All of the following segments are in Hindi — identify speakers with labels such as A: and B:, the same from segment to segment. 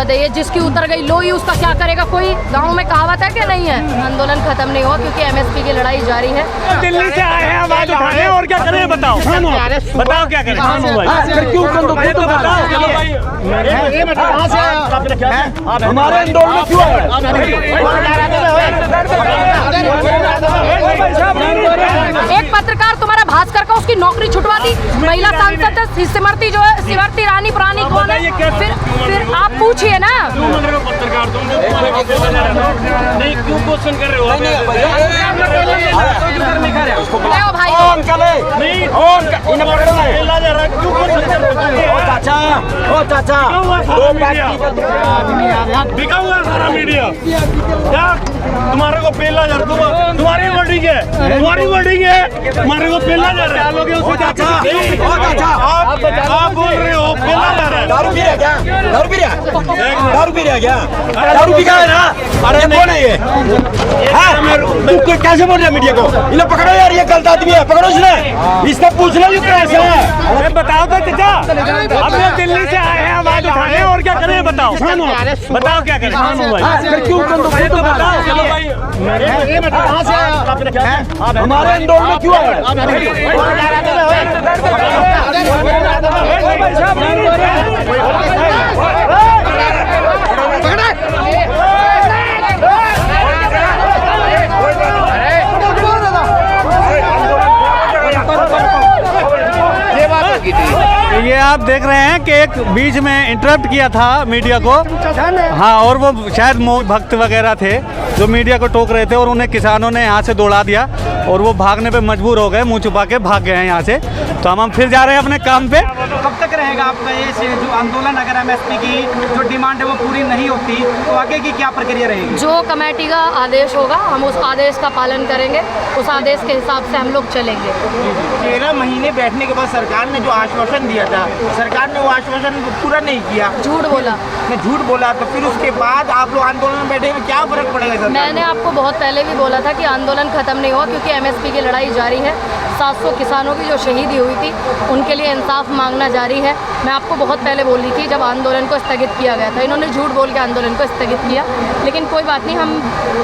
A: बात है, ये जिसकी उतर गई लोई उसका क्या करेगा कोई। गांव में कहावत है कि नहीं है, आंदोलन खत्म नहीं हुआ क्योंकि एमएसपी की लड़ाई जारी है।
B: दिल्ली से आए हैं आवाज उठाने, और क्या करें बताओ, बताओ क्या करें।
C: हमारे आंदोलन में क्यों आए?
A: एक पत्रकार तुम्हारा भास्कर का उसकी नौकरी छुटवा दी, महिला सांसद सिमरती जो है, सिमरती रानी पुरानी कौन है? फिर आप पूछिए ना।
B: पत्रकार तुम नहीं क्यों क्वेश्चन कर रहे हो?
A: भाई
C: चाचा
B: बिका हुआ सारा मीडिया क्या तुम्हारे को पहला जा रहा? तुम्हारी वर्डिंग है, तुम्हारी वर्डिंग है, तुम्हारे को पहला जा रहा है। आप बोल रहे हो पहला जा रहा है।
C: दारू पी रहा क्या? दारू पी रहा क्या? दारू पी है ना? अरे कौन है ये? तुम कैसे बोल रहे मीडिया को? इन्हें पकड़ो यार, ये गलत आदमी है, पकड़ो इसने पूछना भी कैसे है?
B: अरे बताओ तो चाचा, अब ये दिल्ली से आए हैं आवाज उठाने, और क्या करें बताओ, बताओ क्या करें।
C: क्यों बताओ हमारे आंदोलन में क्यों आए?
D: ये आप देख रहे हैं कि एक बीच में इंटरप्ट किया था मीडिया को, हाँ, और वो शायद भक्त वगैरह थे जो मीडिया को टोक रहे थे, और उन्हें किसानों ने यहाँ से दौड़ा दिया और वो भागने पे मजबूर हो गए, मुंह छुपा के भाग गए हैं यहाँ से। तो हम फिर जा रहे हैं अपने काम पे।
E: कब तक रहेगा आपका ये जो आंदोलन? अगर एमएसपी की जो डिमांड है वो पूरी नहीं होती तो आगे की क्या प्रक्रिया रहेगी?
A: जो कमेटी का आदेश होगा हम उस आदेश का पालन करेंगे, उस आदेश के हिसाब से हम लोग चलेंगे।
E: 13 महीने बैठने के बाद सरकार ने जो आश्वासन दिया था, सरकार ने वो आश्वासन पूरा नहीं किया,
A: झूठ बोला। तो
E: फिर उसके बाद आप लोग आंदोलन में बैठेंगे, क्या फर्क पड़ेगा?
A: मैंने आपको बहुत पहले भी बोला था कि आंदोलन खत्म नहीं हुआ क्योंकि एमएसपी की लड़ाई जारी है। 700 किसानों की जो शहीदी हुई थी उनके लिए इंसाफ मांगना जारी है। मैं आपको बहुत पहले बोली थी जब आंदोलन को स्थगित किया गया था, इन्होंने झूठ बोल के आंदोलन को स्थगित किया, लेकिन कोई बात नहीं, हम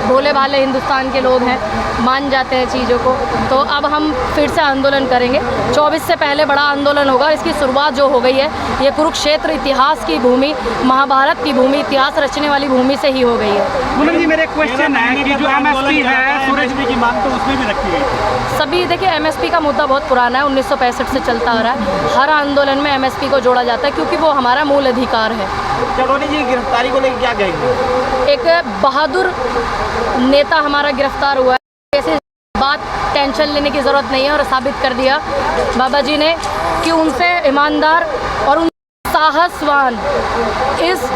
A: भोले भाले हिंदुस्तान के लोग हैं, मान जाते हैं चीज़ों को। तो अब हम फिर से आंदोलन करेंगे। 24 से पहले बड़ा आंदोलन होगा। इसकी शुरुआत जो हो गई है ये कुरुक्षेत्र इतिहास की भूमि, महाभारत की भूमि, इतिहास रचने वाली भूमि से ही हो गई है।
E: पूनम जी, मेरे क्वेश्चन है कि जो एमएसपी है,
B: सूरज जी की मांग तो उसमें भी रखी है।
A: सभी देखिए, एमएसपी का मुद्दा बहुत पुराना है, 1965 से चलता आ रहा है। हर आंदोलन में एमएसपी को जोड़ा जाता है क्योंकि वो हमारा मूल अधिकार है।
E: चटोनी जी गिरफ्तारी को लेकर क्या कहेंगे?
A: एक बहादुर नेता हमारा गिरफ्तार हुआ है, ऐसे बात टेंशन लेने की ज़रूरत नहीं है, और साबित कर दिया बाबा जी ने कि उनसे ईमानदार और उन साहसवान इस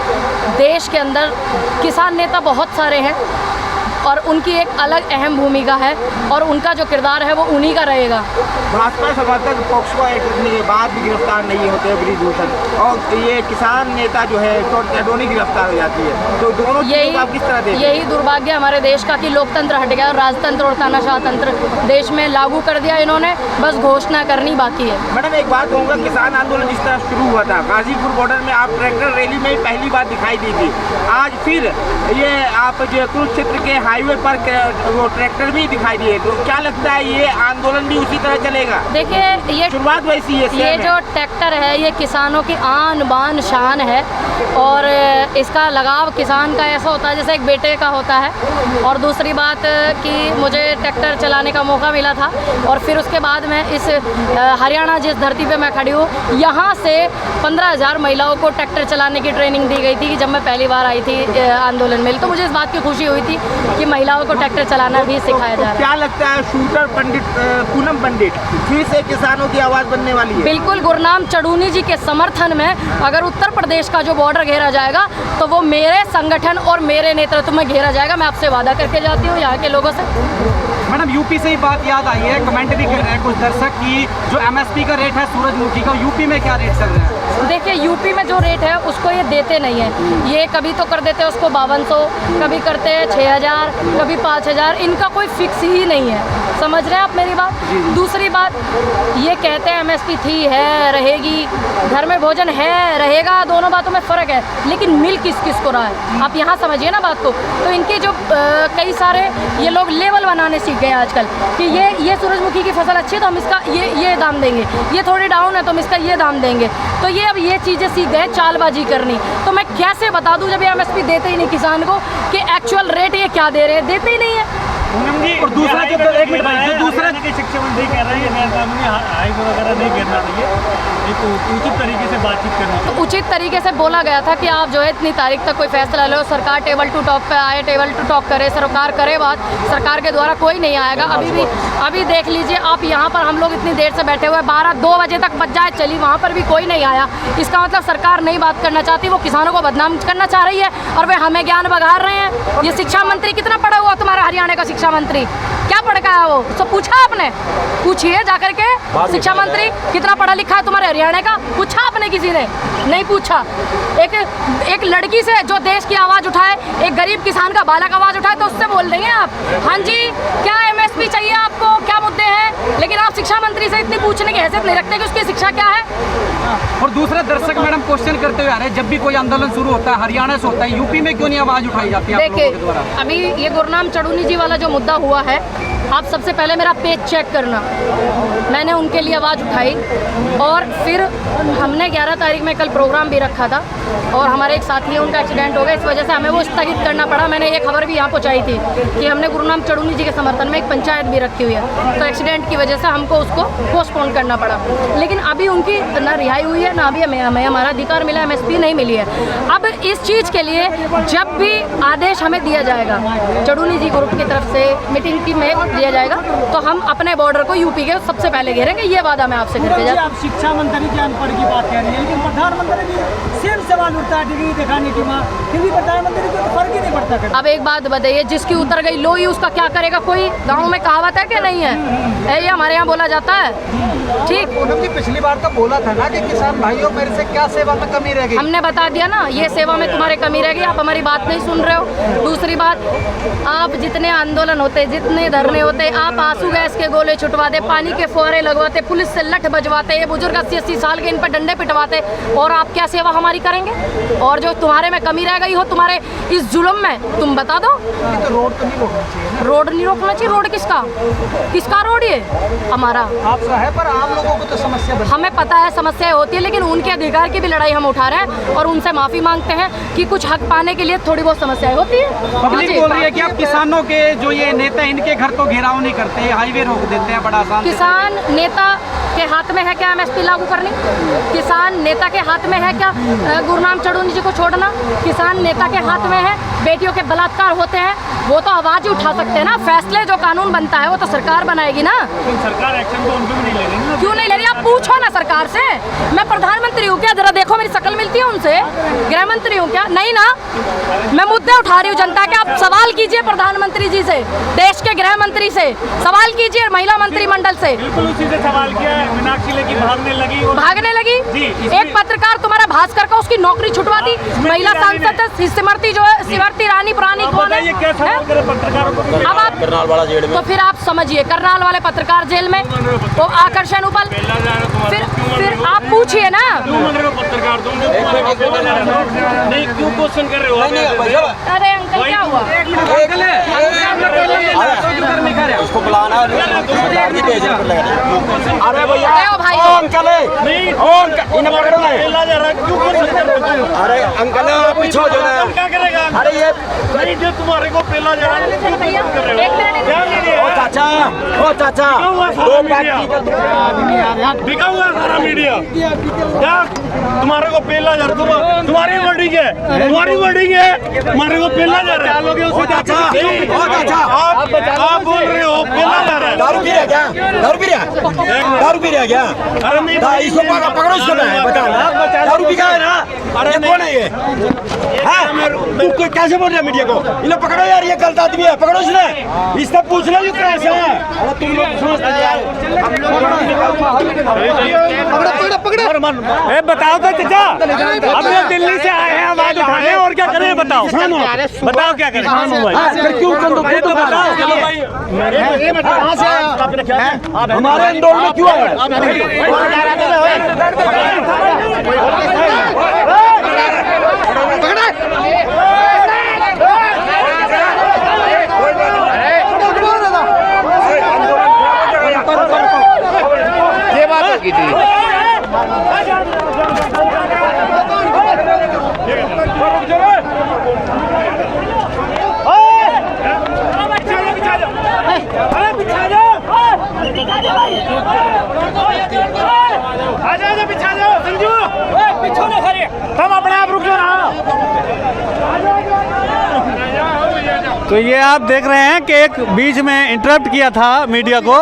A: देश के अंदर किसान नेता बहुत सारे हैं, और उनकी एक अलग अहम भूमिका है, और उनका जो किरदार है वो उन्हीं का रहेगा।
E: भाजपा समर्थक पॉक्सो एक्ट करने के बाद भी गिरफ्तार नहीं होते ब्रिजभूषण, और ये किसान नेता जो है चटोनी गिरफ्तार हो जाती है, तो दोनों चीज़ों आप किस तरह देखते हैं?
A: यही दुर्भाग्य हमारे देश का कि लोकतंत्र हट गया और राजतंत्र और तानाशाह तंत्र देश में लागू कर दिया इन्होंने, बस घोषणा करनी बाकी है।
E: मैडम, एक बात कहूँगा, किसान आंदोलन जिस तरह शुरू हुआ था गाजीपुर बॉर्डर में, आप ट्रैक्टर रैली में पहली बार दिखाई दी थी, आज फिर ये आप जो कुरुक्षेत्र के हाईवे पर वो ट्रैक्टर भी दिखाई दिए, तो क्या लगता है ये आंदोलन भी उसी तरह चलेगा?
A: देखिए, ये
E: शुरुआत वैसी है,
A: ये जो ट्रैक्टर है ये किसानों की आन बान शान है, और इसका लगाव किसान का ऐसा होता है जैसे एक बेटे का होता है। और दूसरी बात कि मुझे ट्रैक्टर चलाने का मौका मिला था, और फिर उसके बाद मैं इस हरियाणा जिस धरती पे मैं खड़ी हूँ, यहाँ से 15,000 महिलाओं को ट्रैक्टर चलाने की ट्रेनिंग दी गई थी जब मैं पहली बार आई थी आंदोलन में। तो मुझे इस बात की खुशी हुई थी कि महिलाओं को ट्रैक्टर चलाना भी सिखाया जा रहा है।
E: क्या लगता है शूटर पंडित पूनम पंडित फिर से किसानों की आवाज़ बनने वाली है?
A: बिल्कुल, गुरनाम चढ़ूनी जी के समर्थन में अगर उत्तर प्रदेश का जो बॉर्डर घेरा जाएगा तो वो मेरे संगठन और मेरे नेतृत्व में घेरा जाएगा। मैं आपसे वादा करके जाती हूँ यहाँ के लोगों से।
E: मैडम, यूपी से ही बात याद आई है, कमेंट भी कर रहे हैं कुछ दर्शक की जो एमएसपी का रेट है सूरजमुखी का, यूपी में क्या रेट चल रहा है?
A: देखिए, यूपी में जो रेट है उसको ये देते नहीं है, ये कभी तो कर देते हैं उसको 5200, कभी करते हैं 6000, कभी 5000, इनका कोई फिक्स ही नहीं है। समझ रहे हैं आप मेरी बात? दूसरी बात ये कहते हैं एमएसपी थी, है, रहेगी, घर में भोजन है, रहेगा, दोनों बातों में फ़र्क है, लेकिन मिल किस किस को रहा है, आप यहाँ समझिए ना बात को। तो इनके जो कई सारे ये लोग लेवल बनाने सीख गए आजकल कि ये सूरजमुखी की फसल अच्छी है तो हम इसका ये दाम देंगे, ये थोड़ी डाउन है तो हम इसका ये दाम देंगे। तो ये अब ये चीज़ें सीख गए चालबाजी करनी। तो मैं कैसे बता दूँ जब ये एमएसपी देते ही नहीं किसान को कि एक्चुअल रेट ये क्या दे रहे हैं, देते ही नहीं है।
E: और दूसरा जो एक मिनट भाई, जो दूसरा
B: शिक्षा मंत्री कह रहे हैं गैर कानूनी हाइक वगैरह नहीं गिरना चाहिए, एक उचित तरीके से बातचीत करनी चाहिए।
A: उचित तरीके से बोला गया था कि आप जो है इतनी तारीख तक कोई फैसला लो, सरकार टेबल टू टॉक पे आए, टेबल टू टॉक करे, सरकार करे बात, सरकार के द्वारा कोई नहीं आएगा। अभी देख लीजिए आप, यहाँ पर हम लोग इतनी देर से बैठे हुए, 12-2 बजे तक बच जाए चली, वहाँ पर भी कोई नहीं आया। इसका मतलब सरकार नहीं बात करना चाहती, वो किसानों को बदनाम करना चाह रही है और वे हमें ज्ञान बघार रहे हैं। ये शिक्षा मंत्री कितना पढ़ा हुआ तुम्हारा हरियाणा का शिक्षा मंत्री, क्या पढ़ का है वो, सब पूछा आपने? पूछिए जाकर के, शिक्षा मंत्री कितना पढ़ा लिखा है तुम्हारे हरियाणा का, पूछा आपने? किसी ने नहीं पूछा। एक लड़की से जो देश की आवाज़ उठाए, एक गरीब किसान का बालक आवाज़ उठाए, तो उससे बोल देंगे आप हाँ जी क्या एमएसपी चाहिए आपको, क्या मुद्दे हैं, लेकिन आप शिक्षा मंत्री से इतनी पूछने की हैसियत नहीं रखते कि उसकी शिक्षा क्या है।
F: और दूसरा दर्शक मैडम क्वेश्चन करते हुए आ रहे हैं, जब भी कोई आंदोलन शुरू होता है हरियाणा से होता है, यूपी में क्यों नहीं आवाज़ उठाई जाती है?
A: देखिए अभी ये गुरनाम चढ़ूनी जी वाला जो मुद्दा हुआ है, आप सबसे पहले मेरा पेज चेक करना, मैंने उनके लिए आवाज़ उठाई और फिर हमने 11 तारीख में कल प्रोग्राम भी रखा था और हमारे एक साथी है उनका एक्सीडेंट हो गया, इस वजह से हमें वो स्थगित करना पड़ा। मैंने ये खबर भी यहाँ पहुँचाई थी कि हमने गुरनाम चढ़ूनी जी के समर्थन में एक पंचायत भी रखी हुई है, तो एक्सीडेंट की वजह से हमको उसको पोस्टपोन करना पड़ा। लेकिन अभी उनकी ना रिहाई हुई है, ना अभी हमें हमारा अधिकार मिला, एमएसपी नहीं मिली है। अब इस चीज़ के लिए जब भी आदेश हमें दिया जाएगा चढ़ूनी जी ग्रुप की तरफ से मीटिंग की में दिया जाएगा, तो हम अपने बॉर्डर को यूपी के सबसे पहले घेरेंगे, ये वादा मैं आपसे करके जाता हूं।
G: आप शिक्षा मंत्री की अनपढ़ की बात कह रही है, लेकिन प्रधानमंत्री भी सेम सवाल उठता है डिग्री दिखाने की माँ, फिर भी प्रधानमंत्री को फर्क ही नहीं पड़ता कर।
A: अब एक बात बताइए, जिसकी उतर गई लोई उसका क्या करेगा कोई? गाँव में कहावत है कि नहीं है, ये हमारे यहाँ बोला जाता है। ठीक,
F: पूनम जी पिछली बार तो बोला था ना कि किसान भाइयों मेरे से क्या सेवा में कमी रह गई,
A: हमने बता दिया ना, ये सेवा में तुम्हारे कमी रह गई, आप हमारी बात नहीं सुन रहे हो। दूसरी बात, आप जितने आंदोलन होते, जितने धरने होते, आप आंसू गैस के गोले छुटवाते, पानी के फुहारे लगवाते, पुलिस से लठ बजवाते, ये बुजुर्ग 80-80 साल के इन पर डंडे पिटवाते, और आप क्या सेवा हमारी करेंगे? और जो तुम्हारे में कमी रह गई हो तुम्हारे इस जुल्म में, तुम बता दो।
F: तो रोड तो नहीं रोकना चाहिए,
A: रोड नहीं रोकना चाहिए? रोड किसका, किसका रोड? ये हमारा
F: आपका है, पर आम लोगों को तो समस्या बनी।
A: हमें पता है समस्या होती है, लेकिन उनके अधिकार की भी लड़ाई हम उठा रहे हैं और उनसे माफ़ी मांगते हैं कि कुछ हक पाने के लिए थोड़ी बहुत समस्याएं होती है।
F: पब्लिक बोल रही है कि आप किसानों के जो ये नेता इनके घर तो घेराव नहीं करते, हाईवे रोक देते हैं, बड़ा आसान।
A: किसान नेता के हाथ में है क्या एमएसपी लागू करनी? किसान नेता के हाथ में है क्या गुरनाम चढ़ूनी जी को छोड़ना? किसान नेता के हाथ में है बेटियों के बलात्कार होते हैं, वो तो आवाज़ ही उठा सकते हैं ना। फैसले जो कानून बनता है वो तो सरकार बनाएगी ना।
B: सरकार एक्शन तो उनको भी नहीं ले रही ना।
A: क्यों नहीं ले रही? आप पूछो ना सरकार से। मैं प्रधानमंत्री हूँ क्या? जरा देखो मेरी शक्ल मिलती है उनसे। गृह मंत्री हूँ क्या? नहीं ना। मैं मुद्दे उठा रही हूँ जनता के। आप सवाल कीजिए प्रधानमंत्री जी से, देश के गृह मंत्री से सवाल कीजिए, महिला मंत्रिमंडल से।
B: बिल्कुल उसी से सवाल किया है। मीनाक्षी लेखी भागने लगी और
A: भागने लगी। एक पत्रकार तुम्हारा भास्कर का उसकी नौकरी छुटवा दी। महिला सांसद सिमरती जो है, सिमरती रानी पुरानी कौन है?
B: क्या सवाल करे पत्रकारों को?
A: अब आप
C: करनाल वाला जेल में,
A: तो फिर आप समझिए, करनाल वाले पत्रकार जेल में, वो आकर्षण उपल। फिर आप पूछिए ना।
B: क्यों बन रहे हो पत्रकार तुम? नहीं क्यों क्वेश्चन कर रहे हो?
A: अरे अंकल क्या हुआ?
C: इसको बुलाना अरे भैया
A: भाई
C: अंकल
B: नहीं
C: इन्हें पकड़ो ना।
B: पेला जा रहा है, क्यों क्वेश्चन कर रहे हो?
C: अरे अंकल पीछे हो जाओ ना।
B: क्या करेगा?
C: अरे ये
B: नहीं जो तुम्हारे को पेला जा रहा है, क्यों क्वेश्चन कर रहे हो? क्या मीडिया
C: ओ
B: है?
C: चाचा दो
B: बिका हुआ सारा मीडिया। क्या तुम्हारे को पेला जा रहा है? तुम्हारी वर्डिंग है, तुम्हारी वर्डिंग है, तुम्हारे को पेला जा रहा है।
C: ओ चाचा
B: आप बोल रहे हो पेला जा रहा है।
C: दारू पी रहा क्या? दारू पी रहा क्या?
B: अरे नहीं
C: इसको पकड़ो, इसको बताओ दारू पी का है ना। अरे कौन है ये? तू कैसे बोल रहा है मीडिया को? इन्हें पकड़ो यार, ये गलत आदमी है, पकड़ो इसने। इससे पूछ लो कैसे है। अरे तुम लोग समझते यार।
D: ए बताओ तो चाचा, अब ये दिल्ली से आए हैं आवाज उठाने, और क्या करें बताओ, बताओ क्या करें,
C: क्यों तो बताओ, हमारे आंदोलन में क्यों आए?
E: ये बात की थी।
B: आजा बिछा जाओ संजू, तुम अपने आप रुक जाओ।
D: तो ये आप देख रहे हैं कि एक बीच में इंटरप्ट किया था मीडिया को,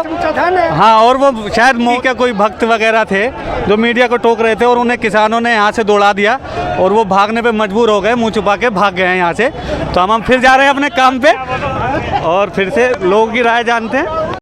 D: हाँ, और वो शायद मोदी के कोई भक्त वगैरह थे जो मीडिया को टोक रहे थे, और उन्हें किसानों ने यहाँ से दौड़ा दिया और वो भागने पे मजबूर हो गए, मुंह छुपा के भाग गए हैं यहाँ से। तो हम फिर जा रहे हैं अपने काम पे और फिर से लोगों की राय जानते हैं।